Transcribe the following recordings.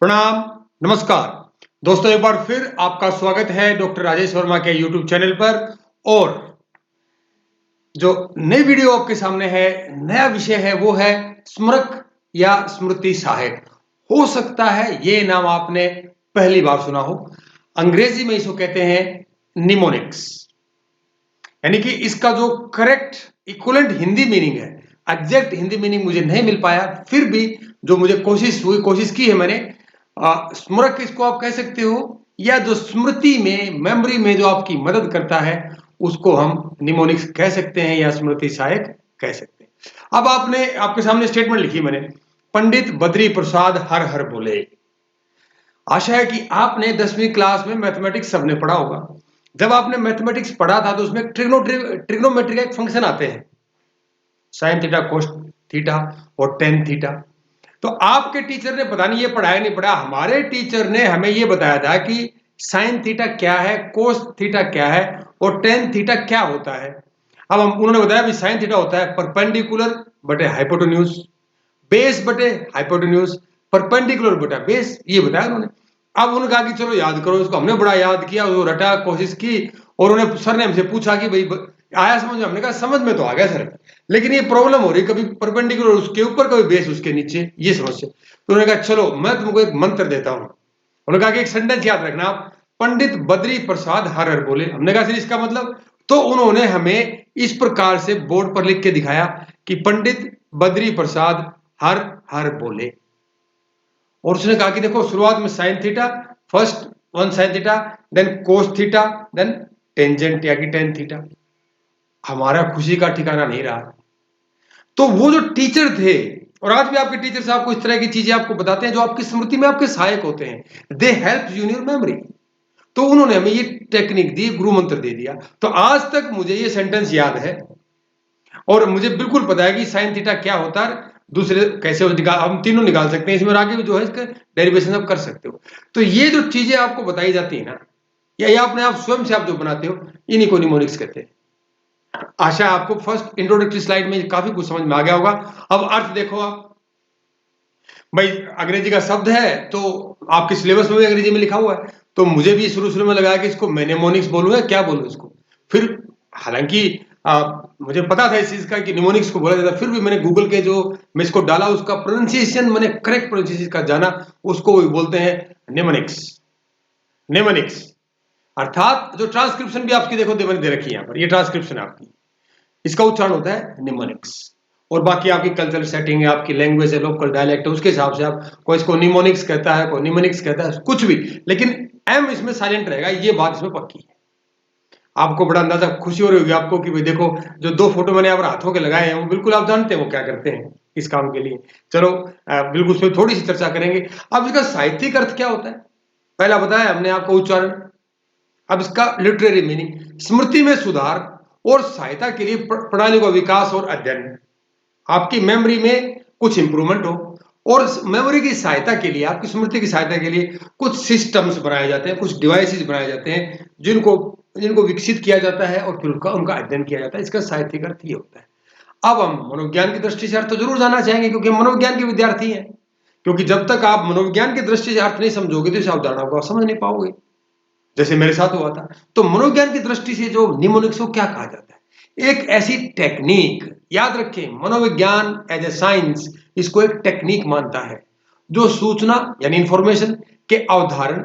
प्रणाम, नमस्कार। दोस्तों एक बार फिर आपका स्वागत है डॉक्टर राजेश वर्मा के यूट्यूब चैनल पर। और जो नई वीडियो आपके सामने है, नया विषय है, वो है स्मरक या स्मृति सहायक। हो सकता है ये नाम आपने पहली बार सुना हो। अंग्रेजी में इसको कहते हैं निमोनिक्स। यानी कि इसका जो करेक्ट इक्विवेलेंट हिंदी मीनिंग है, एग्जैक्ट हिंदी मीनिंग मुझे नहीं मिल पाया, फिर भी जो मुझे कोशिश की है मैंने, स्मरक इसको आप कह सकते हो, या जो स्मृति में, मेमोरी में जो आपकी मदद करता है, उसको हम निमोनिक्स कह सकते हैं या स्मृति सहायक कह सकते हैं। अब आपके सामने स्टेटमेंट लिखी मैंने, पंडित बद्री प्रसाद हर हर बोले। आशा है कि आपने 10वीं क्लास में मैथमेटिक्स सबने पढ़ा होगा। जब आपने मैथमेटिक्स पढ़ा था तो उसमें ट्रिग्नोमेट्री का एक फंक्शन आते हैं, साइन थीटा, कोस थीटा और टेन थीटा। तो आपके टीचर ने पता नहीं ये पढ़ाया नहीं पढ़ा, हमारे टीचर ने हमें ये बताया था कि साइन थीटा क्या है, कोस थीटा क्या है और टेन थीटा क्या होता है। अब उन्होंने बताया भी साइन थीटा होता है परपेंडिकुलर बटे हाइपोटेन्यूज, बेस बटे हाइपोटेन्यूज, परपेंडिकुलर बटा बेस, ये बताया उन्होंने। अब उन्होंने कहा कि चलो याद करो इसको। हमने बड़ा याद किया, वो रटा, कोशिश की, और उन्हें सर ने हमसे पूछा कि भाई आया समझ में? हमने कहा समझ में तो आ गया सर, लेकिन ये प्रॉब्लम हो रही, कभी परपेंडिकुलर उसके ऊपर, कभी बेस उसके नीचे, ये समस्या। तो उन्होंने कहा चलो मैं तुमको एक मंत्र देता हूं। उन्होंने कहा कि एक सेंटेंस याद रखना आप, पंडित बद्री प्रसाद हर हर बोले। हमने कहा सर इसका मतलब? तो उन्होंने हमें इस प्रकार से बोर्ड पर लिख के दिखाया कि पंडित बद्री प्रसाद हर हर बोले। और उसने कहा कि देखो शुरुआत में sine theta, first one sine theta, then cos theta, then tangent या कि टेन थीटा। हमारा खुशी का ठिकाना नहीं रहा। तो वो जो टीचर थे, और आज भी आपके टीचर साहब को इस तरह की चीजें आपको बताते हैं जो आपकी स्मृति में आपके सहायक होते हैं, they help you in your memory. तो उन्होंने हमें ये टेक्निक दी, गुरु मंत्र दे दिया। तो आज तक मुझे ये सेंटेंस याद है और मुझे बिल्कुल पता है कि साइन थीटा क्या होता है, दूसरे कैसे हम तीनों निकाल सकते हैं, इसमें आगे भी जो है इसका डेरिवेशन आप कर सकते हो। तो ये जो चीजें आपको बताई जाती है ना, या ये अपने आप स्वयं से आप जो बनाते हो, इन्हीं को निमोनिक्स कहते हैं। आशा आपको फर्स्ट इंट्रोडक्टरी स्लाइड में काफी कुछ समझ में आ गया होगा। अब अर्थ देखो आप, भाई अंग्रेजी का शब्द है तो आपके सिलेबस में भी अंग्रेजी में लिखा हुआ है, तो मुझे भी शुरू में लगाया कि इसको मैं निमोनिक्स बोलूं या क्या बोलूं इसको। फिर हालांकि मुझे पता था इस चीज का कि निमोनिक्स को बोला जाता, फिर भी मैंने गूगल के जो मैं इसको डाला, उसका प्रोनाउंसिएशन मैंने करेक्ट प्रोनाउंसिएशन का जाना, उसको बोलते हैं निमोनिक्स। निमोनिक्स अर्थात जो ट्रांसक्रिप्शन भी आपकी देखो दे रखी है यहाँ पर, ये ट्रांसक्रिप्शन आपकी, इसका उच्चारण होता है निमोनिक्स। और बाकी आपकी कल्चरल सेटिंग है, आपकी लैंग्वेज है, लोकल डायलेक्ट है, उसके हिसाब से आप, कोई इसको निमोनिक्स कहता है, कोई निमोनिक्स कहता है, कुछ भी, लेकिन एम इसमें साइलेंट रहेगा, ये बात इसमें पक्की है। आपको बड़ा अंदाजा खुशी हो रही होगी आपको कि भाई देखो जो दो फोटो मैंने यहाँ हाथों के लगाए हैं, वो बिल्कुल आप जानते हैं वो क्या करते हैं इस काम के लिए। चलो बिल्कुल उस पर थोड़ी सी चर्चा करेंगे। अब इसका साहित्यिक अर्थ क्या होता है, पहला बताया हमने आपको उच्चारण। अब इसका लिटरेरी मीनिंग, स्मृति में सुधार और सहायता के लिए प्रणाली का विकास और अध्ययन, आपकी मेमोरी में कुछ इंप्रूवमेंट हो, और मेमोरी की सहायता के लिए, आपकी स्मृति की सहायता के लिए कुछ सिस्टम्स बनाए जाते हैं, कुछ डिवाइसेस बनाए जाते हैं, जिनको विकसित किया जाता है और फिर उनका अध्ययन किया जाता है। इसका साहित्यिक अर्थ ये होता है। अब हम मनोविज्ञान की दृष्टि से अर्थ तो जरूर जानना चाहेंगे, क्योंकि हम मनोविज्ञान के विद्यार्थी हैं। क्योंकि जब तक आप मनोविज्ञान की दृष्टि से अर्थ नहीं समझोगे तो इस अवधारणा को आप समझ नहीं पाओगे, जैसे मेरे साथ हुआ था। तो मनोविज्ञान की दृष्टि से जो निमोनिक्स को क्या कहा जाता है, एक ऐसी टेक्निक, याद रखें मनोविज्ञान एज ए साइंस इसको एक टेक्निक मानता है जो सूचना यानी इंफॉर्मेशन के अवधारण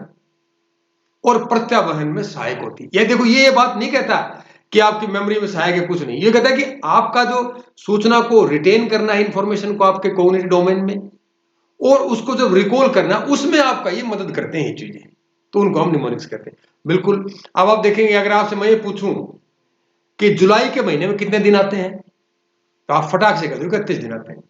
और प्रत्यावहन में सहायक होती है। ये देखो, ये बात नहीं कहता कि आपकी मेमोरी में सहायक है, कुछ नहीं, ये कहता है कि आपका जो सूचना को रिटेन करना है, इंफॉर्मेशन को आपके कॉग्निटिव डोमेन में, और उसको जब रिकॉल करना, उसमें आपका ये मदद करते हैं ये चीजें, तो उनको हम निमोनिक्स कहते हैं। बिल्कुल। अब आप देखेंगे, अगर आपसे मैं ये पूछूं कि जुलाई के महीने में कितने दिन आते हैं, तो आप फटाक से कह दो 31 दिन आते हैं।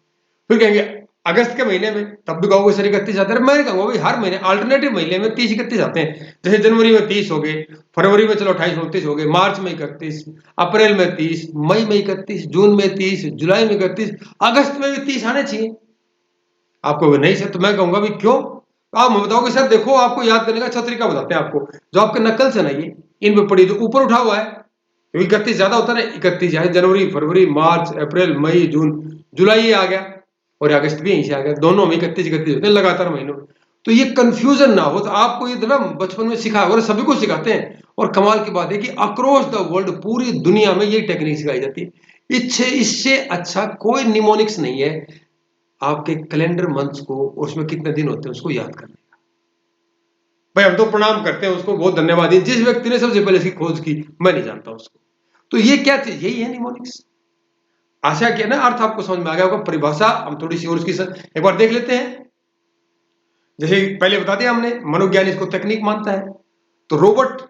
फिर कहेंगे अगस्त के महीने में, तब भी कहोगे सर 31 आते हैं। मैं कहूंगा भाई हर महीने अल्टरनेटिव महीने में 30-31 आते हैं। जैसे जनवरी में 30 हो गए, फरवरी में चलो 28-29 हो गए, मार्च में 31, अप्रैल में 30, मई में 31, जून में 30, जुलाई में 31, अगस्त में भी 30 आने चाहिए। आपको नहीं सर, तो मैं कहूंगा भाई क्यों? तो आप बताओगे सर देखो, आपको याद करने का अच्छा तरीका बताते हैं आपको, जो आपके नकल से ना ये इन पे पड़ी, जो ऊपर उठा हुआ है 31 ज्यादा होता है ना, 31 है, जनवरी, फरवरी, मार्च, अप्रैल, मई, जून, जुलाई ये आ गया, और अगस्त भी यहीं से आ गया। दोनों में 31-31 होते हैं लगातार महीनों। तो ये कंफ्यूजन ना हो। तो आपको ये ना बचपन में सिखाया और सभी को सिखाते हैं। और कमाल की बात है कि अक्रॉस द वर्ल्ड, पूरी दुनिया में ये टेक्निक सिखाई जाती है। इससे अच्छा कोई निमोनिक्स नहीं है आपके कैलेंडर मंथ्स को, उसमें कितने दिन होते हैं उसको याद करने का। भाई हम तो प्रणाम करते हैं उसको, बहुत धन्यवाद है जिस व्यक्ति ने सबसे पहले इसकी खोज की, मैं नहीं जानता उसको। तो ये क्या चीज, यही है निमोनिक्स। आशा किया ना अर्थ आपको समझ में आ गया होगा। परिभाषा हम थोड़ी सी और उसकी एक बार देख लेते हैं। जैसे पहले बता दिया हमने, मनोविज्ञान इसको तकनीक मानता है। तो रॉबर्ट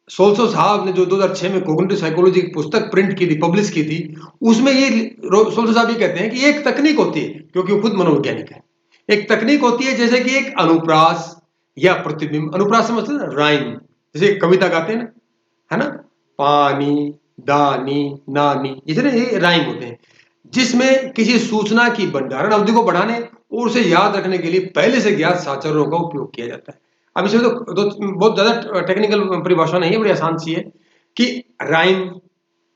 सोल्सो साहब ने जो 2006 में कॉग्निटिव साइकोलॉजी की पुस्तक प्रिंट की थी, पब्लिश की थी, उसमें ये सोल्सो साहब ये कहते हैं कि एक तकनीक होती है, क्योंकि वो खुद मनोवैज्ञानिक है। एक तकनीक होती है जैसे कि एक अनुप्रास या प्रतिबिंब। अनुप्रास समझते हैं ना, राइम, जैसे कविता गाते हैं ना, है ना, पानी दानी नानी, ये राइम होते हैं, जिसमें किसी सूचना की भंडारण अवधि को बढ़ाने और उसे याद रखने के लिए पहले से ज्ञात साचारों का उपयोग किया जाता है। अब इसमें तो बहुत ज्यादा टेक्निकल परिभाषा नहीं है, बड़ी आसान सी है कि राइम,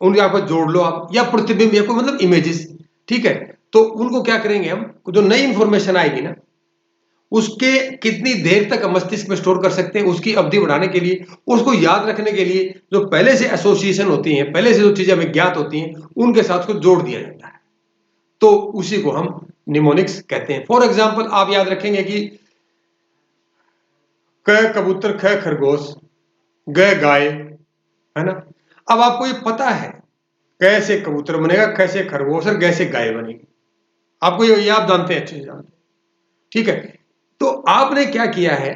उनके आपको जोड़ लो आप, या प्रतिबिंब, या कोई मतलब इमेजेस, ठीक है। तो उनको क्या करेंगे हम, जो नई इंफॉर्मेशन आएगी ना, उसके कितनी देर तक हम मस्तिष्क में स्टोर कर सकते हैं, उसकी अवधि बढ़ाने के लिए, उसको याद रखने के लिए जो पहले से एसोसिएशन होती हैं, पहले से जो चीजें हमें ज्ञात होती हैं, उनके साथ को जोड़ दिया जाता है। तो उसी को हम निमोनिक्स कहते हैं। फॉर एग्जाम्पल आप याद रखेंगे कि क कबूतर, ख खरगोश, ग गाय, है ना। अब आपको ये पता है कैसे कबूतर बनेगा, कैसे खरगोश और कैसे गाय बनेगी, आपको ये आप जानते हैं, अच्छे से जानते हैं, ठीक है। तो आपने क्या किया है,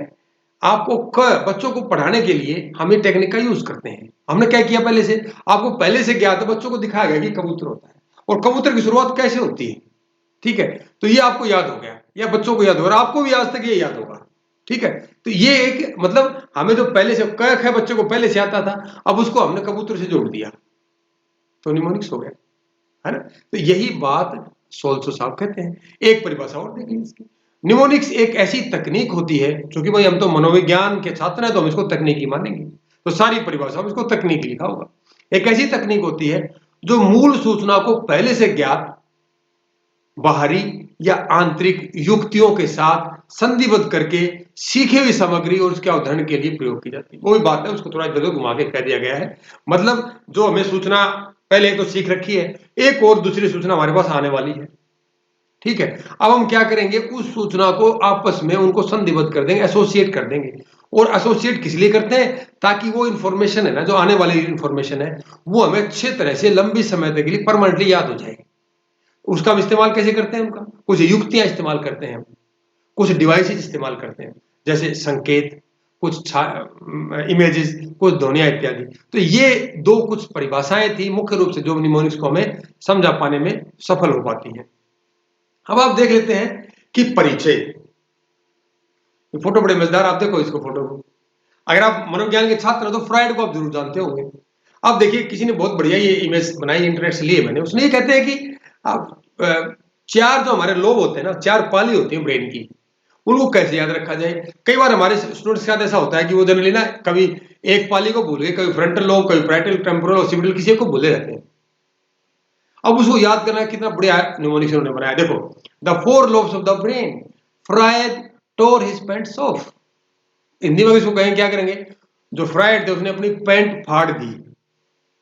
आपको बच्चों को पढ़ाने के लिए हम ये टेक्निक का यूज करते हैं। हमने क्या किया, पहले से आपको पहले से ज्ञात है, बच्चों को दिखाया गया कि कबूतर होता है और कबूतर की शुरुआत कैसे होती है, ठीक है। तो ये आपको याद हो गया, या बच्चों को याद होगा, आपको भी आज तक ये याद होगा, ठीक है। तो ये एक मतलब हमें जो पहले से क ख बच्चों को पहले से आता था, अब उसको हमने कबूतर से जोड़ दिया, तो निमोनिक्स हो गया, है ना। तो यही बात सोल्सो साहब कहते हैं। एक परिभाषा और देखिए इसकी, निमोनिक्स एक ऐसी तकनीक होती है, क्योंकि भाई हम तो मनोविज्ञान के छात्र हैं तो हम इसको तकनीकी मानेंगे, तो सारी परिभाषा में इसको तकनीक लिखा होगा। एक ऐसी तकनीक होती है जो मूल सूचना को पहले से ज्ञात बाहरी या आंतरिक युक्तियों के साथ संधिबद्ध करके सीखी हुई सामग्री और उसके अवधारण के लिए प्रयोग की जाती है। वही बात है, उसको थोड़ा इधर घुमा के कह दिया गया है। मतलब जो हमें सूचना पहले तो सीख रखी है, एक और दूसरी सूचना हमारे पास आने वाली है, ठीक है। अब हम क्या करेंगे, उस सूचना को आपस में उनको संधिबद्ध कर देंगे, एसोसिएट कर देंगे। और एसोसिएट किस लिए करते हैं, ताकि वो इंफॉर्मेशन है ना, जो आने वाली इंफॉर्मेशन है, वो हमें अच्छे तरह से लंबी समय तक के लिए परमानेंटली याद हो जाएगी। उसका हम इस्तेमाल कैसे करते हैं, उनका कुछ युक्तियां इस्तेमाल करते हैं, कुछ डिवाइसेस इस्तेमाल करते हैं, जैसे संकेत, कुछ इमेजेस, कुछ ध्वनियां इत्यादि। तो ये दो कुछ परिभाषाएं थी मुख्य रूप से, जो निमोनिक्स को हमें समझा पाने में सफल हो पाती हैं। अब आप देख लेते हैं कि परिचय, ये फोटो बड़े मजेदार, आप देखो इसको, फोटो को, अगर आप मनोविज्ञान के छात्र हो तो फ्राइड को आप जरूर जानते होंगे। अब देखिए किसी ने बहुत बढ़िया ये इमेज बनाई, इंटरनेट से लिए मैंने, उसने ये कहते हैं कि आप चार जो हमारे लोब होते हैं ना, चार पाली होती है ब्रेन की, उनको कैसे याद रखा जाए। कई बार हमारे स्टूडेंट्स के साथ ऐसा होता है कि वो जनरली ना कभी एक पाली को भूल गए, कभी फ्रंटल लोब, कभी पैरेटल, टेम्पोरल, ऑक्सीपिटल, किसी को भूले रहते हैं। अब उसको याद करना कितना बढ़िया निमोनिक्स उन्होंने बनाया, देखो, the four lobes of the brain, Freud tore his pants off. Hindi में इसको कहें क्या करेंगे, जो फ्रायड थे उसने अपनी पैंट फाड़ दी।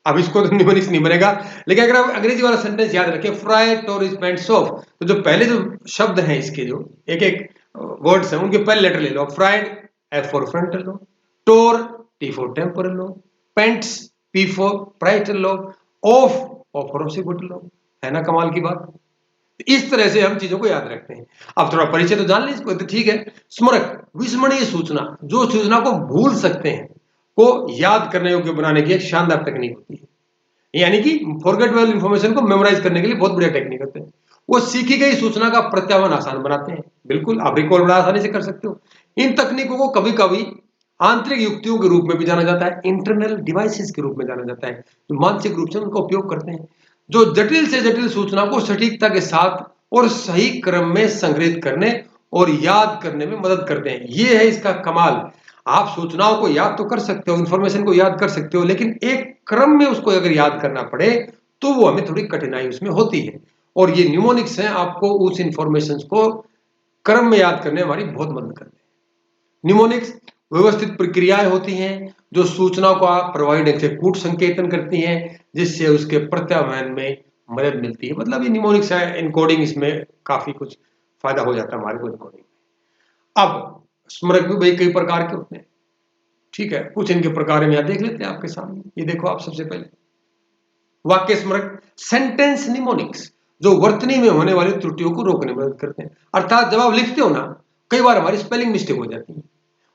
अब इसको तो निमोनिक्स नहीं बनेगा, लेकिन अगर आप अंग्रेजी वाला सेंटेंस याद रखें, Freud tore his pants off, तो जो पहले जो शब्द हैं इसके, जो एक एक वर्ड्स हैं, उनके पहले लेटर ले लो। Freud, F for frontal lobe, टोर, T for temporal lobe, pants, P for parietal lobe, of for occipital lobe. है ना कमाल की बात। इस तरह से हम चीजों को याद रखते हैं। अब थोड़ा परिचय तो जान ली इसको, तो ठीक है। स्मरक, विस्मरणीय सूचना, जो सूचना को भूल सकते हैं को याद करने योग्य बनाने की एक शानदार तकनीक होती है। यानी कि फॉरगेटेबल इंफॉर्मेशन को मेमोराइज करने के लिए बहुत बढ़िया टेक्निक होते हैं। वो सीखी गई सूचना का प्रत्यावन आसान बनाते हैं, बिल्कुल आप रिकॉल बड़ा आसानी से कर सकते हो। इन तकनीकों को कभी कभी आंतरिक युक्तियों के रूप में भी जाना जाता है, इंटरनल डिवाइसेस के रूप में जाना जाता है, जो मानसिक रूप से उनका उपयोग करते हैं, जो जटिल से जटिल सूचना को सटीकता के साथ और सही क्रम में संग्रहित करने और याद करने में मदद करते हैं। ये है इसका कमाल। आप सूचनाओं को याद तो कर सकते हो, इंफॉर्मेशन को याद कर सकते हो, लेकिन एक क्रम में उसको अगर याद करना पड़े तो वो हमें थोड़ी कठिनाई उसमें होती है। और ये न्यूमोनिक्स है, आपको उस इंफॉर्मेशन को क्रम में याद करने में हमारी बहुत मदद करते हैं। निमोनिक्स व्यवस्थित प्रक्रियाएं होती हैं जो सूचना को प्रभावी ढंग से कूट संकेतन करती हैं, जिससे उसके प्रत्यावर्तन में मदद मिलती है। मतलब ये निमोनिक्स है, इनकोडिंग इसमें काफी कुछ फायदा हो जाता है हमारे को इनकोडिंग में। अब स्मरक भी भाई कई प्रकार के होते हैं, ठीक है, कुछ इनके प्रकार में यहाँ देख लेते हैं आपके सामने। ये देखो आप, सबसे पहले वाक्य स्मरक, सेंटेंस निमोनिक्स, जो वर्तनी में होने वाली त्रुटियों को रोकने में मदद करते हैं। अर्थात जब आप लिखते हो ना, कई बार हमारी स्पेलिंग मिस्टेक हो जाती है,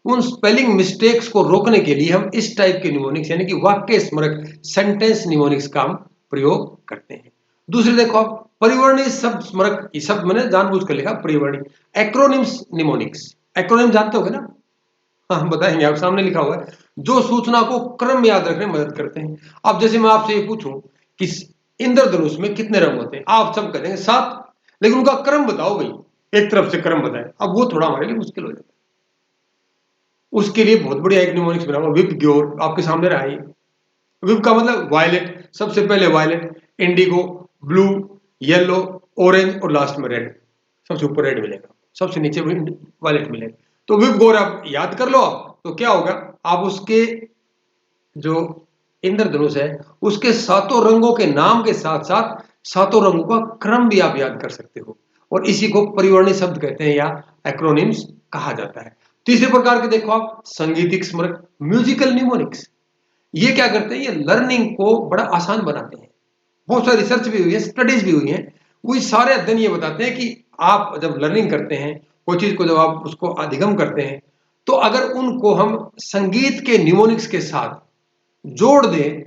उन स्पेलिंग मिस्टेक्स को रोकने के लिए हम इस टाइप के निमोनिक्स यानी कि वाक्य स्मरक, सेंटेंस निमोनिक्स का हम प्रयोग करते हैं। दूसरे देखो आप, परिवर्णी शब्द स्मरक, ये शब्द मैंने जानबूझ कर लिखा परिवर्णी। एक्रोनिम्स निमोनिक्स, एक्रोनिम जानते होगे ना, हम बताएंगे, आप सामने लिखा हुआ है, जो सूचना को क्रम याद रखने में मदद करते हैं। अब जैसे मैं आपसे ये पूछूं कि इंद्रधनुष में कितने रंग होते हैं, आप सब कहेंगे 7, लेकिन उनका क्रम बताओ भाई, एक तरफ से क्रम बताए। अब वो थोड़ा हमारे लिए मुश्किल हो जाता है। उसके लिए बहुत बढ़िया एक निमोनिक्स बना हुआ, विप ग्योर, आपके सामने रहा है। विप का मतलब वायलेट, सबसे पहले violet, indigo, blue, yellow, orange और लास्ट में रेड। सबसे ऊपर रेड मिलेगा, सबसे नीचे वायलेट मिलेगा। तो विप गोर आप याद कर लो आप, तो क्या होगा, आप उसके जो इंद्रधनुष है उसके 7 रंगों के नाम के साथ साथ 7 रंगों का क्रम भी आप याद कर सकते हो, और इसी को परिवर्णी शब्द कहते हैं या एक्रोनिम्स कहा जाता है। तीसरे प्रकार के देखो आप, संगीतिक स्मरक, म्यूजिकल निमोनिक्स। ये क्या करते हैं, ये लर्निंग को बड़ा आसान बनाते हैं। बहुत सारी रिसर्च भी हुई है, स्टडीज भी हुई है, वो सारे अध्ययन ये बताते हैं कि आप जब लर्निंग करते हैं कोई चीज को, जब आप उसको अधिगम करते हैं, तो अगर उनको हम संगीत के निमोनिक्स के साथ जोड़ दें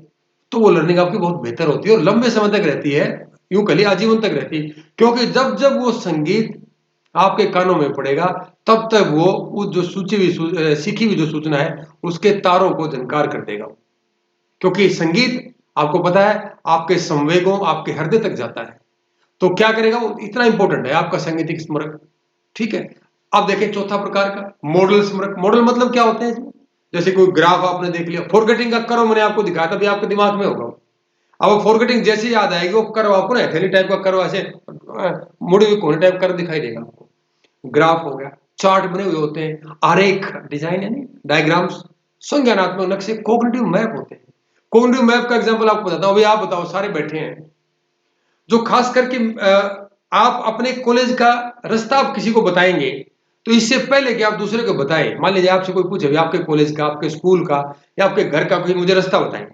तो वो लर्निंग आपकी बहुत बेहतर होती है और लंबे समय तक रहती है, यूं कह ली आजीवन तक रहती है। क्योंकि जब जब वो संगीत आपके कानों में पड़ेगा, तब तक वो उस जो सीखी हुई जो सूचना है उसके तारों को झनकार कर देगा। क्योंकि संगीत आपको पता है आपके संवेगों, आपके हृदय तक जाता है, तो क्या करेगा वो, इतना इंपॉर्टेंट है आपका संगीतिक स्मरक। ठीक है, अब देखें चौथा प्रकार का, मॉडल स्मरक। मॉडल मतलब क्या होते हैं, जैसे कोई ग्राफ आपने देख लिया, फॉरगेटिंग का कर्व मैंने आपको दिखाया था, आपके दिमाग में होगा। अब फॉरगेटिंग जैसे याद आएगी, वो कर्व आपको ना एथेली टाइप का कर्व, ऐसे मुड़ी हुई कोने टाइप कर्व दिखाई देगा आपको। ग्राफ हो गया, चार्ट बने हुए होते हैं, आरेख डिजाइन यानी डायग्राम्स, संज्ञानात्मक नक्शे, कोग्निटिव मैप होते हैं। कोग्निटिव मैप का एग्जांपल आपको बताता हूं, अभी आप बताओ, सारे बैठे हैं, जो खास करके आप अपने कॉलेज का रास्ता आप किसी को बताएंगे, तो इससे पहले कि आप दूसरे को बताएं, मान लीजिए आपसे कोई पूछे आपके कॉलेज का, आपके स्कूल का या आपके घर का, कोई मुझे रास्ता बताएं,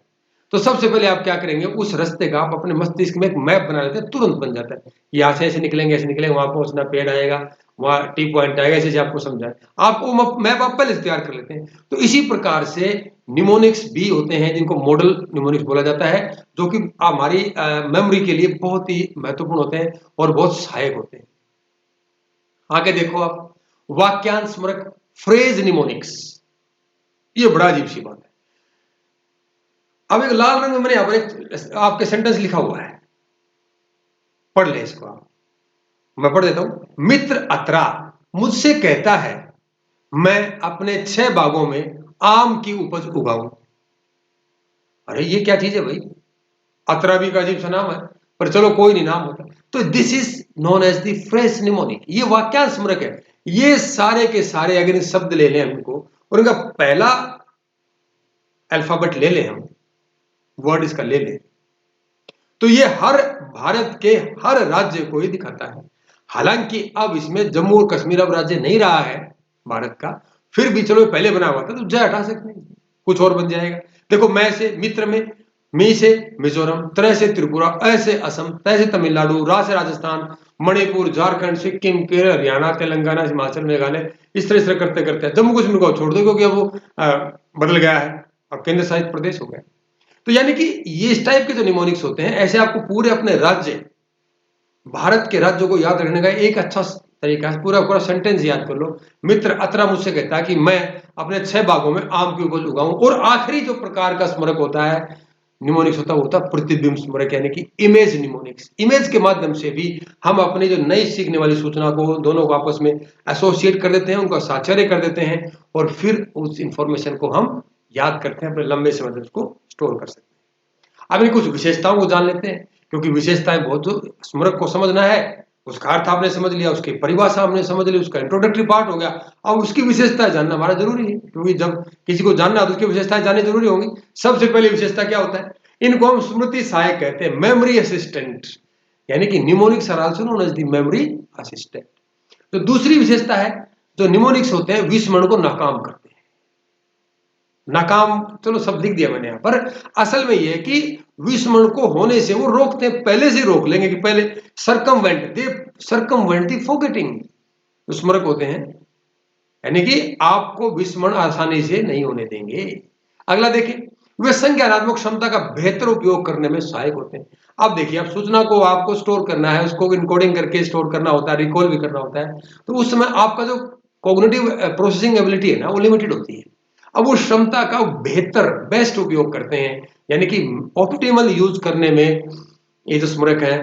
तो सबसे पहले आप क्या करेंगे, उस रास्ते का आप अपने मस्तिष्क में एक मैप बना लेते हैं, तुरंत बन जाता है। यहाँ से ऐसे निकलेंगे, ऐसे निकलेंगे, वहां पहुंचना, पेड़ आएगा, वहां टी पॉइंट आएगा, ऐसे आपको समझाए, आपको मैप आप पहले से तैयार कर लेते हैं। तो इसी प्रकार से निमोनिक्स भी होते हैं जिनको मॉडल निमोनिक्स बोला जाता है, जो कि हमारी मेमोरी के लिए बहुत ही महत्वपूर्ण होते हैं और बहुत सहायक होते हैं। आगे देखो आप, वाक्यांश स्मरक, फ्रेज निमोनिक्स। ये बड़ा अजीब सी बात है। अब एक लाल रंग में मैंने यहां पर आपके सेंटेंस लिखा हुआ है, पढ़ ले इसको आप, मैं पढ़ देता हूं। मित्र अतरा मुझसे कहता है मैं अपने 6 बागों में आम की उपज उगाऊं। अरे ये क्या चीज है भाई, अतरा भी का अजीब सा नाम है, पर चलो कोई नहीं, नाम होता। तो this is known as the phrase mnemonic. ये वाक्यांश स्मरक है। ये सारे के सारे अगर शब्द ले लें हमको और इनका पहला अल्फाबेट ले लें, हम वर्ड इसका ले लें, तो ये हर भारत के हर राज्य को ही दिखाता है। हालांकि अब इसमें जम्मू और कश्मीर अब राज्य नहीं रहा है भारत का, फिर भी चलो पहले बना हुआ था, तो जय हटा सकते हैं, कुछ और बन जाएगा। देखो, मैं से मित्र में, मी से मिजोरम, त्र से त्रिपुरा, अ से असम, तय से तमिलनाडु, रा से राजस्थान, मणिपुर, झारखंड, सिक्किम, केरल, हरियाणा, तेलंगाना, हिमाचल, मेघालय, इस तरह करते करते जम्मू कश्मीर को छोड़ दो, क्योंकि अब वो बदल गया है, अब केंद्र शासित प्रदेश हो गया। तो यानी कि ये इस टाइप के जो निमोनिक्स होते हैं, ऐसे आपको पूरे अपने राज्य, भारत के राज्यों को याद रखने का एक अच्छा तरीका है, पूरा पूरा सेंटेंस याद कर लो। मित्र अतरा मुझसे कहता है कि मैं अपने 6 बागों में आम की उपज उगाऊं। और आखिरी जो प्रकार का स्मरक होता है, निमोनिक्स होता है, वो होता है प्रतिबिंब स्मरक, यानी कि इमेज निमोनिक्स। इमेज के माध्यम से भी हम अपनी जो नई सीखने वाली सूचना को, दोनों को आपस में एसोसिएट कर देते हैं, उनका साझा कर देते हैं, और फिर उस इंफॉर्मेशन को हम याद करते हैं, अपने लंबे समय तक उसको स्टोर कर सकते हैं। अब इन कुछ विशेषताओं को जान लेते हैं, क्योंकि विशेषताएं बहुत, जो स्मरक को समझना है उसका अर्थ आपने समझ लिया, उसकी परिभाषा आपने समझ ली, उसका इंट्रोडक्टरी पार्ट हो गया। अब उसकी विशेषताएं जानना हमारा जरूरी है, क्योंकि जब किसी को जानना है तो उसकी विशेषताएं जाननी जरूरी होंगी। सबसे पहली विशेषता क्या होता है? इनको हम स्मृति सहायक कहते हैं, मेमोरी असिस्टेंट, यानी कि mnemonics are also known as the memory assistant. तो दूसरी विशेषता है, जो निमोनिक्स होते हैं विस्मरण को नाकाम करते हैं। नाकाम चलो सब लिख दिया मैंने यहां पर, असल में यह है कि विस्मरण को होने से वो रोकते हैं, पहले से रोक लेंगे कि पहले सर्कमवेंट द फॉरगेटिंग। विस्मरक होते हैं यानी कि आपको विस्मरण आसानी से नहीं होने देंगे। अगला देखिए, वे संज्ञानात्मक क्षमता का बेहतर उपयोग करने में सहायक होते हैं। अब देखिए, अब सूचना को आपको स्टोर करना है, उसको इनकोडिंग करके स्टोर करना होता है, रिकॉल भी करना होता है, तो उस समय आपका जो कॉग्निटिव प्रोसेसिंग एबिलिटी है ना, वो लिमिटेड होती है। अब वो क्षमता का बेहतर बेस्ट उपयोग करते हैं, यानी कि ऑप्टिमल यूज करने में ये जो स्मरक है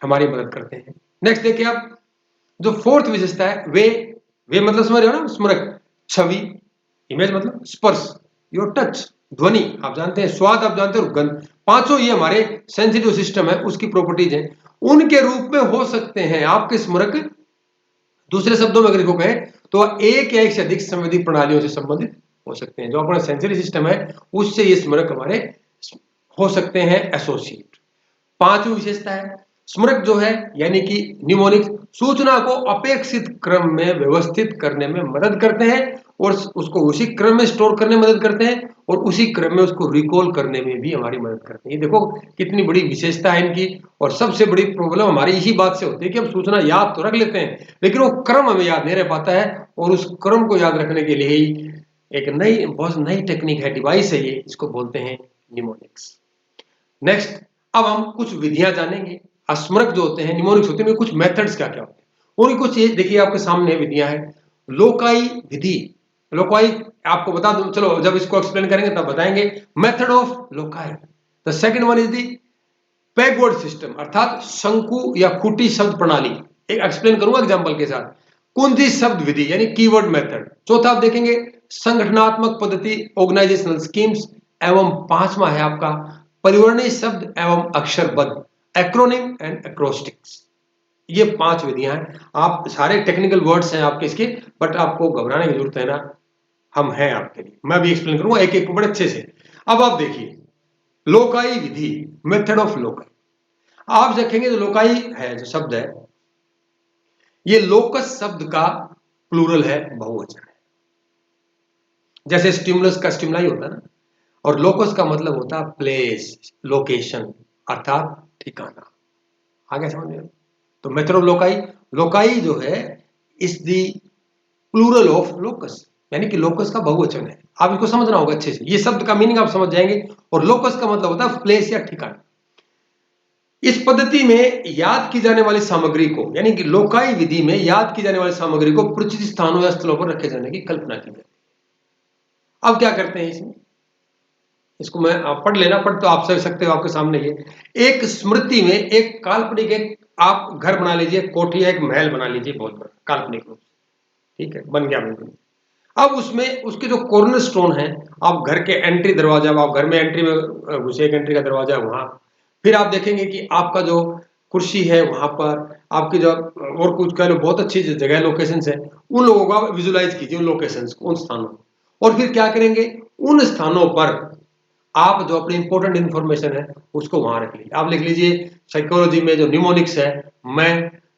हमारी मदद करते हैं। नेक्स्ट देखिए आप, जो फोर्थ विशेषता है, वे मतलब समझ रहे हो ना, स्मरक, छवि, इमेज मतलब स्पर्श, योर टच, ध्वनि आप जानते हैं, स्वाद आप जानते हो, गंध, पांचों ये हमारे सेंसिटिव सिस्टम है, उसकी प्रॉपर्टीज हैं, उनके रूप में हो सकते हैं आपके स्मरक। दूसरे शब्दों में अगर इसको कहें तो एक या एक से अधिक संवेदी प्रणालियों से संबंधित हो सकते हैं। जो अपना सेंसरी सिस्टम है उससे ये स्मरक हमारे हो सकते हैं एसोसिएट। पांचवी विशेषता है, स्मरक जो है यानी कि निमोनिक्स सूचना को अपेक्षित क्रम में व्यवस्थित करने में मदद करते हैं और उसको उसी क्रम में स्टोर करने में मदद करते हैं और उसी क्रम में उसको रिकॉल करने में भी हमारी मदद करते हैं। ये देखो कितनी बड़ी विशेषता है इनकी। और सबसे बड़ी प्रॉब्लम हमारी इसी बात से होती है कि हम सूचना याद तो रख लेते हैं लेकिन वो क्रम हमें याद नहीं रह पाता है, और उस क्रम को याद रखने के लिए ही एक बहुत नई टेक्निक है, डिवाइस है ये, इसको बोलते हैं निमोनिक्स। नेक्स्ट, अब हम कुछ विधियां जानेंगे। स्मरक जो होते हैं, निमोनिक्स होते हैं, कुछ मेथड्स क्या क्या होते हैं उनकी कुछ ये देखिए आपके सामने विधियां हैं। लोकाई विधि, लोकाई आपको बता दूं, चलो जब इसको एक्सप्लेन करेंगे तब बताएंगे। Method of loci, the second one is the pegword system, अर्थात शंकु या खूटी शब्द प्रणाली। एक एक्सप्लेन करूंगा एग्जांपल के साथ। कुंजी शब्द विधि यानी कीवर्ड मेथड। चौथा आप देखेंगे संगठनात्मक पद्धति, ऑर्गेनाइजेशनल स्कीम्स। एवं पांचवा है आपका परिवर्णी शब्द एवं अक्षरबद्ध, एक्रोनिम एंड एक्रोस्टिक्स। ये पांच विधियां हैं। आप सारे टेक्निकल वर्ड्स हैं आपके इसके, बट आपको घबराने की जरूरत है ना, हम हैं आपके लिए। मैं भी एक्सप्लेन करूंगा एक एक को बड़े अच्छे से। अब आप देखिए loci Vidhi, method of loci. आप देखेंगे जो लोकाई है जो शब्द है, ये लोकस शब्द का प्लूरल है, बहुवचन है। जैसे स्टिमुलस का स्टिमुलाई होता है ना, और लोकस का मतलब होता है प्लेस, लोकेशन, अर्थात ठिकाना। आगे समझ में? तो मेथड ऑफ लोकाई, लोकाई जो है इस दी प्लूरल ऑफ लोकस, यानी कि लोकस का बहुवचन है। आप इसको समझना होगा अच्छे से, ये शब्द का मीनिंग आप समझ जाएंगे। और लोकस का मतलब होता है प्लेस या ठिकाना। इस पद्धति में याद की जाने वाली सामग्री को, यानी कि लोकाई विधि में याद की जाने वाली सामग्री को परिचित स्थानों या स्थलों पर रखे जाने की कल्पना की जाती है। अब क्या करते हैं इसमें, इसको मैं आप पढ़ लेना, पढ़ तो आप समझ सकते हो, आपके सामने ये एक स्मृति में एक काल्पनिक, एक आप घर बना लीजिए, कोठी या एक महल बना लीजिए बहुत बड़ा काल्पनिक रूप से, ठीक है, बन गया बिल्कुल। अब उसमें उसके जो कॉर्नर स्टोन है, आप घर के एंट्री दरवाजा, आप घर में एंट्री में घुसे, एक एंट्री का दरवाजा है वहां, फिर आप देखेंगे कि आपका जो कुर्सी है वहां पर, आपकी जो और कुछ कह लो बहुत अच्छी जो जगह लोकेशंस है, उन लोगों को आप विजुलाइज कीजिए, उन लोकेशंस को, उन स्थानों को। और फिर क्या करेंगे, उन स्थानों पर आप जो अपनी इंपॉर्टेंट इंफॉर्मेशन है उसको वहां रख लीजिए। आप लिख लीजिए साइकोलॉजी में जो निमोनिक्स है, मैं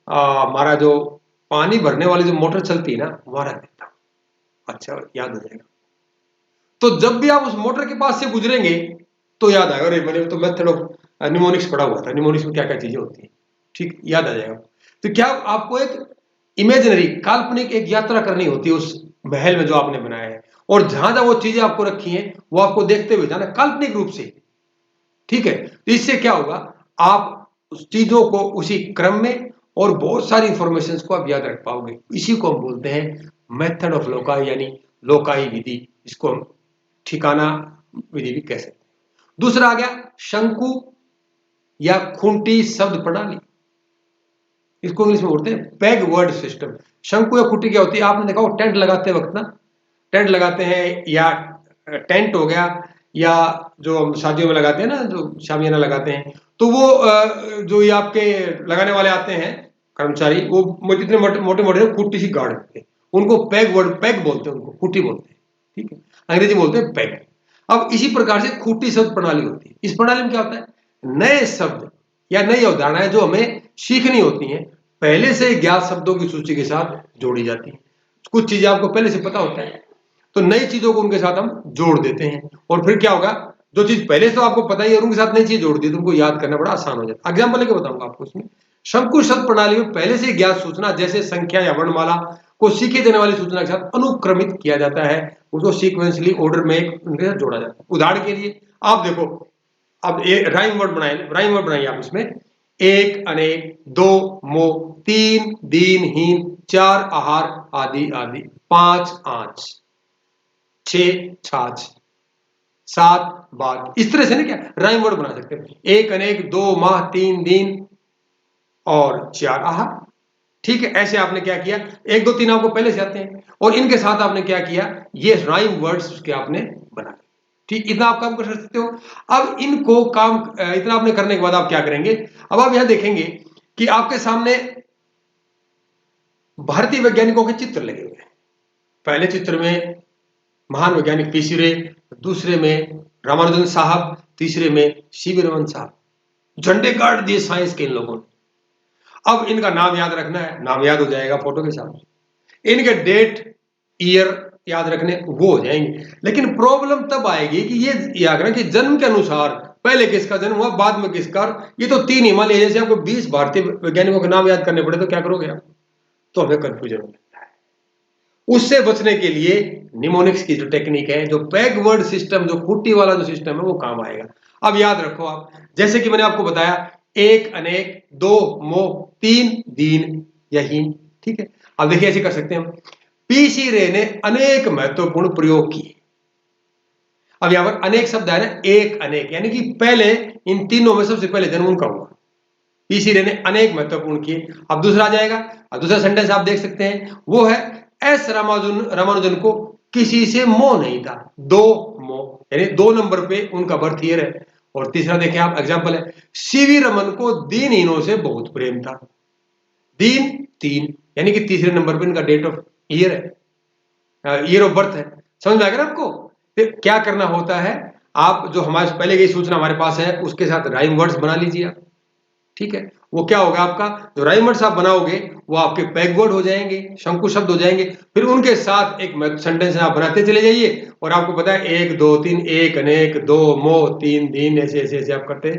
हमारा जो पानी भरने वाली जो मोटर चलती है ना वहां रख देता हूं। अच्छा, याद हो जाएगा। तो जब भी आप उस मोटर के पास से गुजरेंगे तो याद आएगा, अरे मैंने तो मेथड ऑफ निमोनिक्स पढ़ा हुआ था, निमोनिक्स में क्या क्या चीजें होती है, ठीक, याद आ जाएगा। तो क्या आपको एक इमेजिनरी, काल्पनिक एक यात्रा करनी होती है उस महल में जो आपने बनाया है, और जहां जहां वो चीजें आपको रखी हैं वो आपको देखते हुए जाना काल्पनिक रूप से, ठीक है। तो इससे क्या होगा, आप उस चीजों को उसी क्रम में और बहुत सारी इंफॉर्मेशन को आप याद रख पाओगे। इसी को हम बोलते हैं मेथड ऑफ लोकाई, यानी लोकाई विधि, इसको हम ठिकाना विधि भी कह सकते हैं। दूसरा आ गया शंकु या खूंटी शब्द प्रणाली, इसको इंग्लिश में बोलते हैं पैग वर्ड सिस्टम। शंकु या खूंटी क्या होती है, आपने देखा हो टेंट लगाते वक्त ना, टेंट लगाते हैं, या टेंट हो गया, या जो हम शादियों में लगाते हैं ना, जो शामियाना लगाते हैं, तो वो जो ये आपके लगाने वाले आते हैं, कर्मचारी वो इतने मोटे मोटे कुट्टी सी गाड़ देते हैं, उनको पैग बोलते हैं, उनको कुट्टी बोलते हैं, ठीक है, अंग्रेजी बोलते हैं पैग। अब इसी प्रकार से खूटी शब्द प्रणाली होती है। इस प्रणाली में क्या होता है, नए शब्द या नई अवधारणाएं जो हमें सीखनी होती हैं पहले से ज्ञात शब्दों की सूची के साथ जोड़ी जाती है। कुछ चीजें आपको पहले से पता होता है तो नई चीजों को उनके साथ हम जोड़ देते हैं, और फिर क्या होगा, जो चीज पहले से तो आपको पता ही है और उनके साथ नई चीज जोड़ दी तो उनको याद करना बड़ा आसान हो जाता है। एग्जाम्पल लेके बताऊंगा आपको इसमें। शंकु शब्द प्रणाली में पहले से ज्ञात सूचना जैसे संख्या या वर्णमाला को सीखे जाने वाली सूचना के साथ अनुक्रमित किया जाता है, उसको सीक्वेंसली ऑर्डर में उनके साथ जोड़ा जाता है। उदाहरण के लिए आप देखो, अब राइम वर्ड बनाइए आप इसमें, एक अनेक, दो मोह, तीन दीनहीन, चार आहार आदि आदि, पांच आंच, छह छाछ, सात बाग। इस तरह से ना क्या राइम वर्ड बना सकते हैं, एक अनेक, दो माह, तीन दिन और चार आहार। ठीक है, ऐसे आपने क्या किया, एक दो तीन आपको पहले से आते हैं और इनके साथ आपने क्या किया, ये राइम वर्ड्स उसके आपने बना। ठीक, इतना आप काम कर सकते हो। अब इनको काम इतना आपने करने के बाद आप क्या करेंगे, अब आप यहां देखेंगे कि आपके सामने भारतीय वैज्ञानिकों के चित्र लगे हुए हैं। पहले चित्र में महान वैज्ञानिक पीसी रे, दूसरे में रामानुजन साहब, तीसरे में सीवी रमन साहब। झंडे गाड़ दिए साइंस के इन लोगों ने। अब इनका नाम याद रखना है, नाम याद हो जाएगा फोटो के साथ, इनके डेट ईयर याद रखने वो हो जाएंगे। लेकिन प्रॉब्लम तब आएगी कि ये याद रखना कि जन्म के अनुसार पहले किसका जन्म हुआ, बाद में किसका। ये तो तीन हिमालय, जैसे आपको 20 भारतीय वैज्ञानिकों के नाम याद करने पड़े तो क्या करोगे आप, तो हमें कंफ्यूजन हो जाता है। उससे बचने के लिए निमोनिक्स की जो टेक्निक है, जो पैग वर्ड सिस्टम, जो कुट्टी वाला जो सिस्टम है वो काम आएगा। अब याद रखो आप, जैसे कि मैंने आपको बताया, एक अनेक, दो मोह, तीन दीन यहीन। ठीक है, अब देखिए ऐसे कर सकते हैं हम। पीसी रे ने अनेक महत्वपूर्ण प्रयोग किए। अब यहां पर अनेक शब्द है ना, एक अनेक, यानी कि पहले इन तीनों में सबसे पहले जन्म उनका हुआ। पीसी रे ने अनेक महत्वपूर्ण किए। अब दूसरा आ जाएगा, अब दूसरा सेंटेंस आप देख सकते हैं, वो है एस रामानुजन को किसी से मोह नहीं था। दो मोह यानी 2 नंबर पे उनका बर्थ ईयर है। और तीसरा देखिए आप, एग्जांपल है, सीवी रमन को दीनहीनों से बहुत प्रेम था। दीन 3 यानी कि तीसरे नंबर पे इनका डेट ऑफ ईयर है, ईयर ऑफ बर्थ है। समझ में आ गया आपको। फिर क्या करना होता है, आप जो हमारे पहले की सूचना हमारे पास है उसके साथ राइम वर्ड्स बना लीजिए आप। ठीक है, वो क्या होगा, आपका जो राइम वर्ड्स आप बनाओगे वो आपके पैग वर्ड हो जाएंगे, शंकु शब्द हो जाएंगे। फिर उनके साथ एक सेंटेंस आप बनाते चले जाइए और आपको पता है एक दो तीन, एक अनेक, दो मोह, तीन दिन, ऐसे ऐसे ऐसे आप करते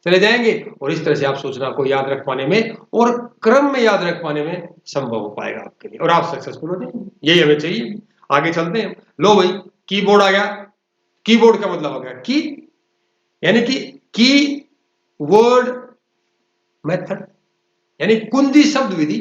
चले जाएंगे। और इस तरह से आप सूचना को याद रख पाने में और क्रम में याद रख पाने में संभव हो पाएगा आपके लिए, और आप सक्सेसफुल हो जाएंगे। यही हमें चाहिए। आगे चलते हैं। लो भाई, कीबोर्ड आ गया। कीबोर्ड का मतलब हो गया की, यानी कि की वर्ड मेथड, यानी कुंजी शब्द विधि।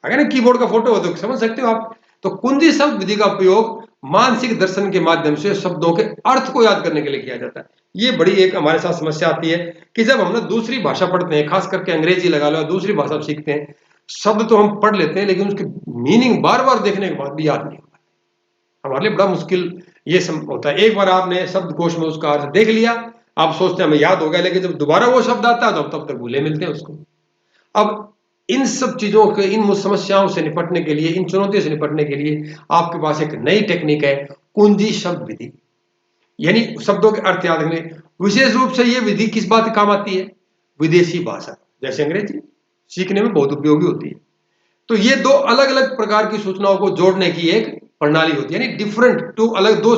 अगर ना कीबोर्ड का फोटो हो तो समझ सकते हो आप। तो कुंजी शब्द विधि का उपयोग मानसिक दर्शन के माध्यम से शब्दों के अर्थ को याद करने के लिए किया जाता है। ये बड़ी एक हमारे साथ समस्या आती है कि जब हम ना दूसरी भाषा पढ़ते हैं, खास करके अंग्रेजी लगा लो, दूसरी भाषा सीखते हैं, शब्द तो हम पढ़ लेते हैं लेकिन उसकी मीनिंग बार बार देखने के बाद भी याद नहीं होता। हमारे लिए बड़ा मुश्किल ये होता है। एक बार आपने शब्द कोश में उसका अर्थ देख लिया, आप सोचते हैं हमें याद हो गया, लेकिन जब दोबारा वो शब्द आता है तो तब तक भूले मिलते हैं उसको। अब इन सब चीजों के, इन समस्याओं से निपटने के लिए, इन चुनौतियों से निपटने के लिए आपके पास एक नई टेक्निक है, कुंजी शब्द विधि, यानी शब्दों के अर्थ याद रखने। विशेष रूप से ये विधि किस बात काम आती है, विदेशी भाषा जैसे अंग्रेजी सीखने में बहुत उपयोगी होती है। तो ये दो अलग अलग प्रकार की सूचनाओं को जोड़ने की एक प्रणाली होती है, यानी डिफरेंट टू, अलग दो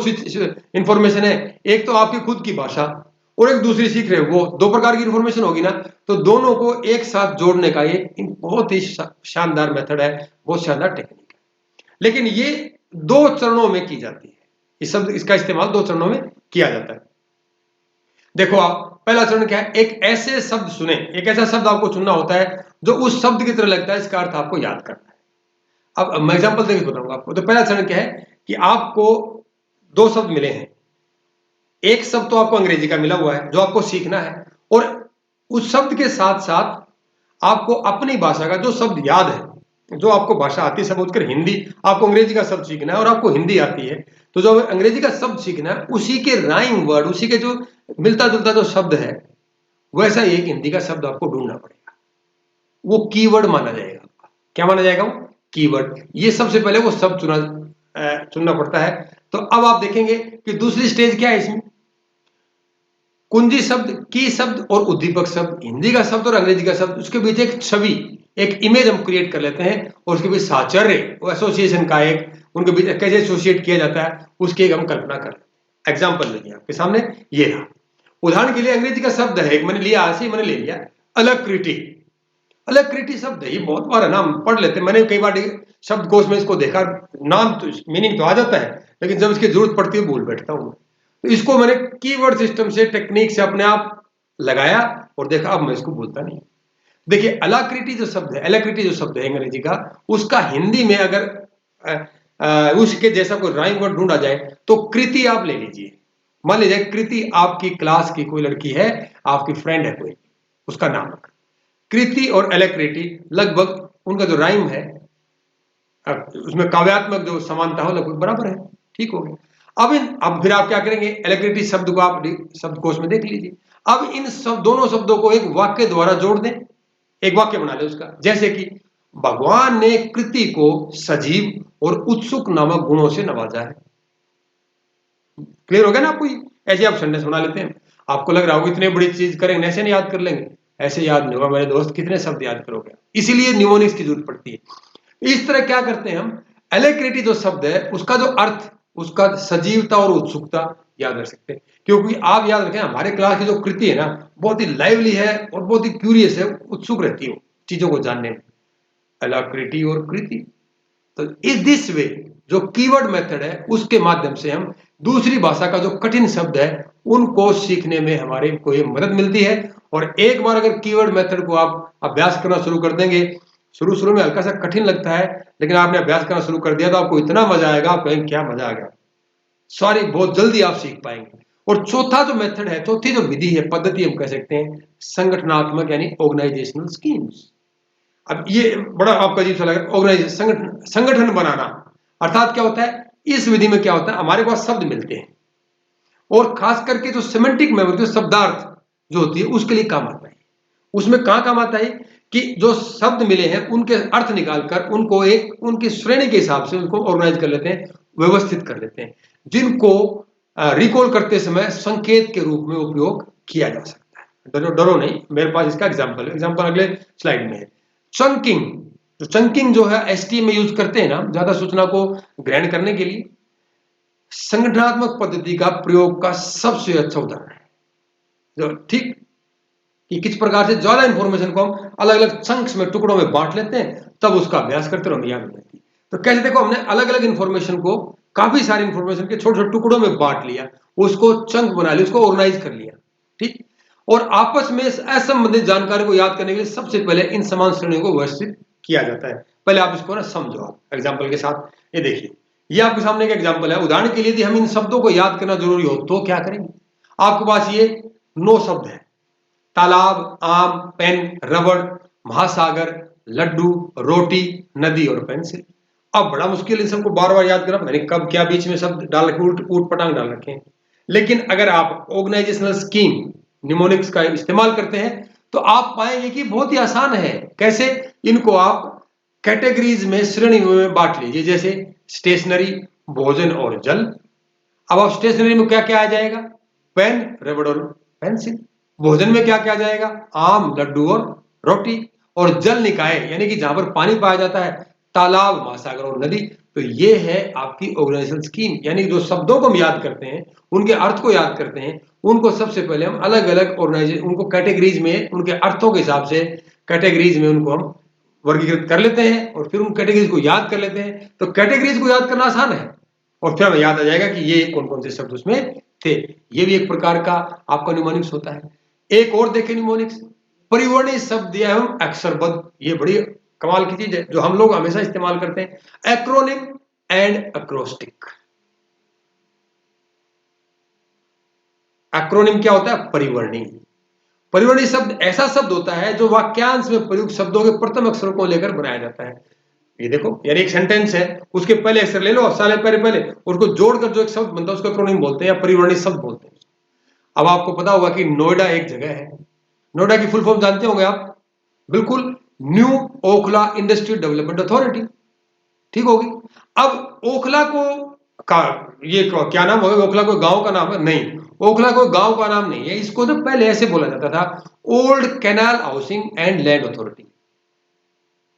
इंफॉर्मेशन है। एक तो आपकी खुद की भाषा और एक दूसरी सीख रहे हो, वो दो प्रकार की इंफॉर्मेशन होगी ना, तो दोनों को एक साथ जोड़ने का एक बहुत ही शानदार मेथड है, बहुत शानदार टेक्निक है। लेकिन ये 2 चरणों में की जाती है। इस शब्द, इसका इस्तेमाल 2 चरणों में किया जाता है। देखो आप, पहला चरण क्या है, एक ऐसे शब्द सुने, एक ऐसा शब्द आपको चुनना होता है जो उस शब्द की तरह लगता है, इसका अर्थ आपको याद करना है। अब मैं एग्जांपल देकर बताऊंगा आपको। तो पहला चरण क्या है कि आपको 2 शब्द मिले हैं। एक शब्द तो आपको अंग्रेजी का मिला हुआ है जो आपको सीखना है, और उस शब्द के साथ साथ आपको अपनी भाषा का जो शब्द याद है, जो आपको भाषा आती है, समझकर हिंदी, आपको अंग्रेजी का शब्द सीखना है और आपको हिंदी आती है, तो जो अंग्रेजी का शब्द सीखना है उसी के राइम वर्ड, उसी के जो मिलता जुलता जो शब्द है, वैसा एक हिंदी का शब्द आपको ढूंढना पड़ेगा। वो कीवर्ड माना जाएगा। क्या माना जाएगा? वो कीवर्ड। ये सबसे पहले वो शब्द चुनना पड़ता है। तो अब आप देखेंगे कि दूसरी स्टेज क्या है इसमें, कुंजी शब्द, की शब्द और उद्दीपक शब्द, हिंदी का शब्द और अंग्रेजी का शब्द, उसके बीच एक छवि, एक इमेज हम क्रिएट कर लेते हैं और उसके बीच साहचर्य, वो एसोसिएशन का एक, उनके बीच कैसे एसोसिएट किया जाता है उसकी एक हम कल्पना कर लेते हैं। एग्जाम्पल देखिए आपके सामने ये रहा। उदाहरण के लिए अंग्रेजी का शब्द है एक, मैंने लिया ऐसे ही, मैंने ले लिया अलक्रिटी। अलक्रिटी शब्द है, ये बहुत बार है ना हम पढ़ लेते हैं, मैंने कई बार शब्दकोश में इसको देखा, नाम तो मीनिंग तो आ जाता है लेकिन जब इसकी जरूरत पड़ती है भूल बैठता हूं। तो इसको मैंने कीवर्ड सिस्टम से, टेक्निक से अपने आप लगाया और देखा, अब मैं इसको भूलता नहीं। देखिए अलाक्रिटी जो शब्द है, एलाक्रिटी जो शब्द है अंग्रेजी का, उसका हिंदी में अगर उसके जैसा कोई राइम वर्ड ढूंढा जाए तो कृति आप ले लीजिए। मान लीजिए कृति आपकी क्लास की कोई लड़की है, आपकी फ्रेंड है कोई, उसका नाम है कृति, और एलाक्रिटी लगभग उनका जो राइम है, उसमें काव्यात्मक जो समानता हो लगभग बराबर है। ठीक हो गया। अब फिर आप क्या करेंगे, एलेक्ट्रिसिटी शब्द को आप शब्दकोश में देख लीजिए। अब इन दोनों शब्दों को एक वाक्य द्वारा जोड़ दें, एक वाक्य बना ले उसका, जैसे कि भगवान ने कृति को सजीव और उत्सुक नामक गुणों से नवाजा है। क्लियर हो गया ना आपको? ऐसे आप सेंटेंस बना लेते हैं। आपको लग रहा होगा इतने बड़ी चीज करेंगे ऐसे नहीं याद कर लेंगे, ऐसे याद नहीं होगा मेरे दोस्त, कितने शब्द याद करोगे, इसीलिए न्यूमोनिक्स की जरूरत पड़ती है। इस तरह क्या करते हैं हम, एलेक्ट्रिसिटी जो शब्द है उसका जो अर्थ, उसका सजीवता और उत्सुकता याद रख सकते हैं। क्योंकि आप याद रखें हमारे क्लास की जो कृति है ना, बहुत ही लाइवली है और बहुत ही क्यूरियस है, उत्सुक रहती है चीजों को जानने में, एलेक्ट्रिसिटी और कृति। तो इस दिस वे जो कीवर्ड मेथड है उसके माध्यम से हम दूसरी भाषा का जो कठिन शब्द है उनको सीखने में हमारे को ये मदद मिलती है। और एक बार अगर कीवर्ड मेथड को आप अभ्यास करना शुरू कर देंगे, शुरू में हल्का सा कठिन लगता है लेकिन आपने अभ्यास करना शुरू कर दिया तो आपको इतना मजा आएगा, आप कहेंगे क्या मजा आ गया, सॉरी बहुत जल्दी आप सीख पाएंगे। और चौथा जो मेथड है, चौथी जो विधि है, पद्धति हम कह सकते हैं, संगठनात्मक यानी ऑर्गेनाइजेशनल स्कीम्स। अब ये बड़ा आपका अजीब सा लगा, ऑर्गेनाइजेशन, संगठन बनाना, अर्थात क्या होता है, इस विधि में क्या होता है, हमारे पास शब्द मिलते हैं और खास करके जो सिमेंटिक मेमोरी, जो शब्दार्थ जो होती है उसके लिए काम आता है। उसमें कहां काम आता है कि जो शब्द मिले हैं उनके अर्थ निकालकर उनको एक उनकी श्रेणी के हिसाब से उनको ऑर्गेनाइज कर लेते हैं, व्यवस्थित कर लेते हैं, जिनको रिकॉल करते समय संकेत के रूप में उपयोग किया जा सकता है। डरो नहीं, मेरे पास इसका एग्जाम्पल अगले स्लाइड में है। चंकिंग, जो चंकिंग जो है एसटीएम में यूज करते हैं ना, ज्यादा सूचना को ग्रहण करने के लिए, संगठनात्मक पद्धति का प्रयोग का सबसे अच्छा उदाहरण है। जो ठीक कि किस प्रकार से ज्यादा इंफॉर्मेशन को हम अलग अलग चंक्स में, टुकड़ों में बांट लेते हैं, तब उसका अभ्यास करते रहो, याद हो जाती है। तो कैसे देखो, हमने अलग अलग इंफॉर्मेशन को, काफी सारी इंफॉर्मेशन के छोटे छोटे टुकड़ों में बांट लिया, उसको चंक बना लिया, उसको ऑर्गेनाइज कर लिया। ठीक। और आपस में असंबंधित जानकारी को याद करने के लिए सबसे पहले इन समान श्रेणियों को व्यवस्थित किया जाता है। पहले आप इसको ना समझो, आप एग्जाम्पल के साथ ये देखिए, ये आपके सामने एक एग्जाम्पल है। उदाहरण के लिए यदि हम इन शब्दों को याद करना जरूरी हो तो क्या करेंगे, आपके पास ये 9 शब्द है, तालाब, आम, पेन, रबड़, महासागर, लड्डू, रोटी, नदी और पेंसिल। अब बड़ा मुश्किल इन सबको बार बार याद करना, मैंने कब क्या बीच में शब्द डाल रखे, ऊट पटांग डाल रखे हैं। लेकिन अगर आप ऑर्गेनाइजेशनल स्कीम निमोनिक्स का इस्तेमाल करते हैं तो आप पाएंगे कि बहुत ही आसान है। कैसे, इनको आप कैटेगरीज में, श्रेणियों में बांट लीजिए, जैसे स्टेशनरी, भोजन और जल। अब आप स्टेशनरी में क्या क्या आ जाएगा, पेन, रबड़ और पेंसिल। भोजन में क्या क्या आ जाएगा, आम, लड्डू और रोटी। और जल निकाय यानी कि जहां पर पानी पाया जाता है, तालाब, महासागर और नदी। तो ये है आपकी ऑर्गेनाइजेशनल स्कीम, यानी जो शब्दों को हम याद करते हैं, उनके अर्थ को याद करते हैं, उनको सबसे पहले हम अलग अलग ऑर्गेनाइजेशन, उनको कैटेगरीज में, उनके अर्थों के हिसाब से कैटेगरीज में उनको हम वर्गीकृत कर लेते हैं और फिर उन कैटेगरीज को याद कर लेते हैं। तो कैटेगरीज को याद करना आसान है और फिर हमें याद आ जाएगा कि ये कौन कौन से शब्द उसमें थे। ये भी एक प्रकार का आपका न्यूमोनिक्स होता है। एक और देखें न्यूमोनिक्स, परिवर्णी शब्द एवं अक्षरबद्ध। ये बड़ी कमाल की चीज है जो हम लोग हमेशा इस्तेमाल करते हैं, एक्रोनिम एंड एक्रोस्टिक। एक्रोनिम क्या होता है, परिवर्णी। परिवर्णी शब्द ऐसा शब्द होता है जो वाक्यांश में प्रयुक्त शब्दों के प्रथम अक्षरों को लेकर बनाया जाता है। ये देखो, यानी एक सेंटेंस है, उसके पहले अक्षर ले लो, साले पहले उसको जोड़कर जो एक शब्द बनता है उसको एक्रोनिम बोलते हैं या परिवर्णी शब्द बोलते हैं। अब आपको पता होगा कि नोएडा एक जगह है, नोएडा की फुल फॉर्म जानते होंगे आप, बिल्कुल new Okhla industrial development authority. ठीक होगी। अब ओखला को का ये क्या नाम होगा? ओखला कोई गांव का नाम है? नहीं, ओखला कोई गांव का नाम नहीं है। इसको तो पहले ऐसे बोला जाता था, old canal housing and land authority,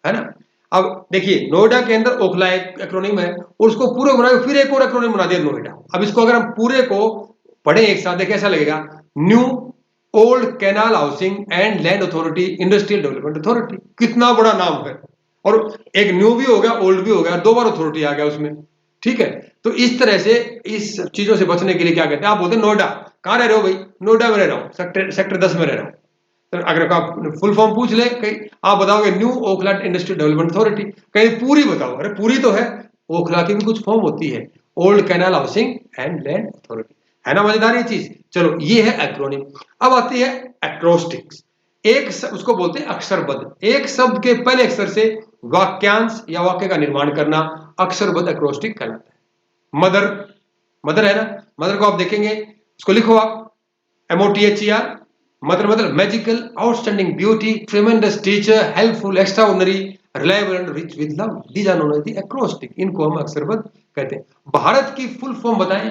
है ना। अब देखिए, नोएडा के अंदर ओखला एक एक्रोनिम है, और उसको पूरे बनाए फिर एक और एक्रोनिम बना दिया नोएडा। अब इसको अगर हम पूरे को पढ़े एक साथ, कैसा लगेगा? New old canal housing and land authority industrial development authority. कितना बड़ा नाम है, और एक न्यू भी हो गया, ओल्ड भी हो गया, दो बार अथॉरिटी आ गया उसमें। ठीक है, तो इस तरह से इस चीजों से बचने के लिए क्या कहते हैं, आप बोलते हैं नोएडा, कहां रह रहे हो भाई? नोएडा में रह रहा हूं, सेक्टर 10 में रह रहा हूं। तो अगर आप फुल फॉर्म पूछ ले, कहीं आप बताओगे new Okhla industrial development authority, कहीं पूरी बताओ, अरे पूरी तो है, ओखला की भी कुछ फॉर्म होती है, old canal housing and land authority, है ना। मजेदार ये चीज। चलो, ये है एक्रोनिम। अब आती है एक्रोस्टिक्स। उसको बोलते हैं अक्षरबद्ध। एक शब्द के पहले अक्षर से वाक्यांश या वाक्य का निर्माण करना अक्षरबद्ध एक्रोस्टिक कहलाता है। मदर, मदर है ना, मदर को आप देखेंगे, उसको लिखो आप MOTHER। मदर मतलब magical, outstanding beauty, tremendous teacher, helpful, extraordinary, reliable and rich with love, these are known as the acrostic. इनको हम अक्षरबद्ध कहते हैं। भारत की फुल फॉर्म बताएं।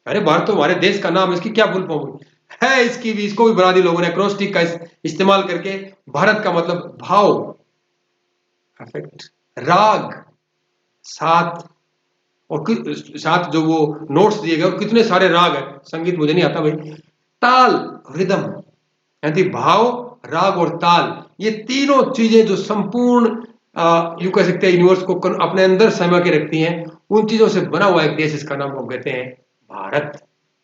अरे भारत तो हमारे देश का नाम है, इसकी क्या फुल फॉर्म है? इसकी भी, इसको भी बना दी लोगों ने एक्रोस्टिक का इस्तेमाल करके। भारत का मतलब भाव, अफेक्ट, राग, साथ, और साथ जो वो नोट्स दिए गए, और कितने सारे राग है, संगीत मुझे नहीं आता भाई, ताल, रिदम, यानी भाव, राग और ताल, ये तीनों चीजें जो संपूर्ण यूं कह सकते हैं यूनिवर्स को अपने अंदर समा के रखती हैं, उन चीजों से बना हुआ एक देश, इसका नाम हम कहते हैं भारत।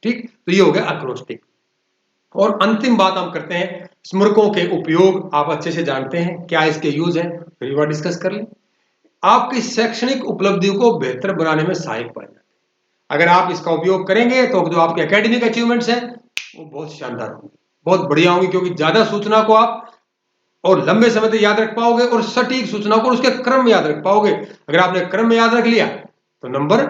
ठीक, तो ये हो गया अक्रोस्टिक। और अंतिम बात हम करते हैं, स्मरकों के उपयोग आप अच्छे से जानते हैं, क्या इसके यूज है, फिर एक बार डिस्कस कर लें। आपकी शैक्षणिक उपलब्धियों को बेहतर बनाने में सहायक पाए जाते हैं। अगर आप इसका उपयोग करेंगे तो जो आपके एकेडमिक अचीवमेंट्स हैं वो बहुत शानदार होंगे, बहुत बढ़िया होंगी, क्योंकि ज्यादा सूचना को आप और लंबे समय तक याद रख पाओगे, और सटीक सूचना को उसके क्रम में याद रख पाओगे। अगर आपने क्रम में याद रख लिया तो नंबर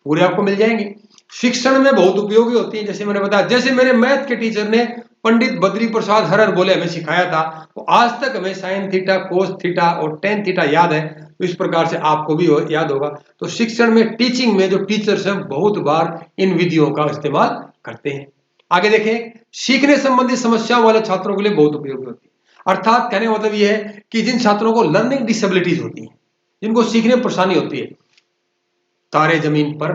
पूरे आपको मिल जाएंगे। शिक्षण में बहुत उपयोगी होती है, जैसे मैंने बताया, जैसे मेरे मैथ के टीचर ने पंडित बद्री प्रसाद हरर बोले हमें सिखाया था, तो आज तक हमें साइन थीटा, कोस थीटा और टेन थीटा याद है, तो इस प्रकार से आपको भी याद होगा। तो शिक्षण में, टीचिंग में जो टीचर्स हैं बहुत बार इन विधियों का इस्तेमाल करते हैं। आगे देखें, सीखने संबंधी समस्याओं वाले छात्रों के लिए बहुत उपयोगी होती है। अर्थात कहने का मतलब यह है कि जिन छात्रों को लर्निंग डिसेबिलिटीज होती है, जिनको सीखने में परेशानी होती है, तारे जमीन पर,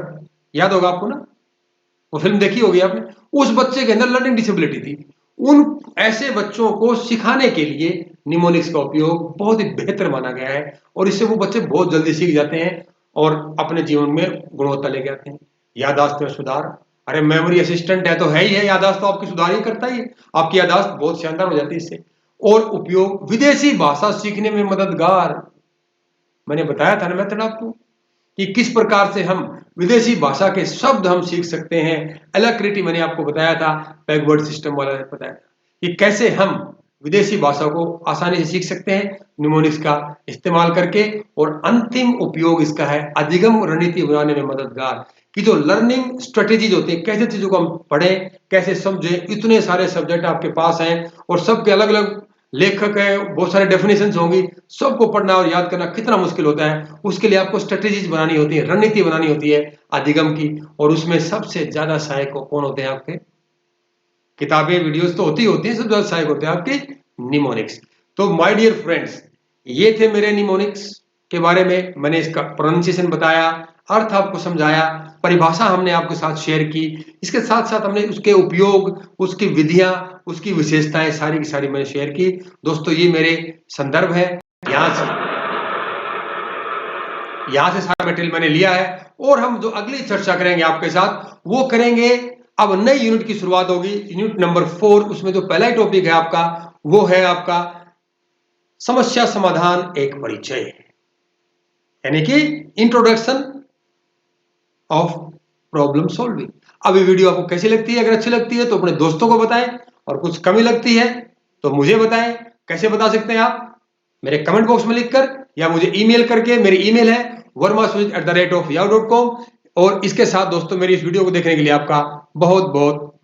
याद होगा आपको ना, वो फिल्म देखी होगी आपने, उस बच्चे के अंदर लर्निंग डिसेबिलिटी थी। उन ऐसे बच्चों को सिखाने के लिए निमोनिक्स का उपयोग बहुत ही बेहतर माना गया है, और इससे वो बच्चे बहुत जल्दी सीख जाते हैं और अपने जीवन में गुणवत्ता लेके आते हैं। यादाश्त में सुधार, अरे मेमोरी असिस्टेंट है तो है ही है, यादाश्त तो आपकी सुधार ही करता ही है, आपकी यादाश्त बहुत शानदार हो जाती है इससे। और उपयोग विदेशी भाषा सीखने में मददगार, मैंने बताया था ना मेथड आपको, कि किस प्रकार से हम विदेशी भाषा के शब्द हम सीख सकते हैं। एलैक्रिटी मैंने आपको बताया था, बैकवर्ड सिस्टम वाला बताया था, कि कैसे हम विदेशी भाषा को आसानी से सीख सकते हैं निमोनिक्स का इस्तेमाल करके। और अंतिम उपयोग इसका है अधिगम रणनीति बनाने में मददगार, कि जो लर्निंग स्ट्रेटेजीज होती है, कैसे चीजों को हम पढ़ें, कैसे समझें। इतने सारे सब्जेक्ट आपके पास हैं और सबके अलग अलग लेखक है, बहुत सारे डेफिनेशन होंगी, सबको पढ़ना और याद करना कितना मुश्किल होता है। उसके लिए आपको स्ट्रेटेजीज बनानी होती है, रणनीति बनानी होती है अधिगम की, और उसमें सबसे ज्यादा सहायक कौन होते हैं आपके? किताबें, वीडियोस तो होती हैं, सबसे ज्यादा सहायक होते हैं आपके निमोनिक्स। तो माय डियर फ्रेंड्स, ये थे मेरे निमोनिक्स के बारे में। मैंने इसका प्रोनाउंसिएशन बताया, अर्थ आपको समझाया, परिभाषा हमने आपके साथ शेयर की, इसके साथ साथ हमने उसके उपयोग, उसकी विधियां, उसकी विशेषताएं सारी की सारी मैंने शेयर की। दोस्तों, ये मेरे संदर्भ है, यहाँ से सारा मटेरियल मैंने लिया है, और हम जो अगली चर्चा करेंगे आपके साथ वो करेंगे, अब नई यूनिट की शुरुआत होगी, यूनिट नंबर 4। उसमें जो पहला टॉपिक है आपका, वो है आपका समस्या समाधान एक परिचय, यानी कि इंट्रोडक्शन ऑफ प्रॉब्लम सॉल्विंग। अब ये वीडियो आपको कैसी लगती है? अगर अच्छी लगती है तो अपने दोस्तों को बताएं, और कुछ कमी लगती है तो मुझे बताएं। कैसे बता सकते हैं आप? मेरे कमेंट बॉक्स में लिखकर, या मुझे ईमेल करके। मेरी ईमेल है vermasujit@yahoo.com। और इसके साथ दोस्तों, मेरी इस वीडियो को देखने के लिए आपका बहुत बहुत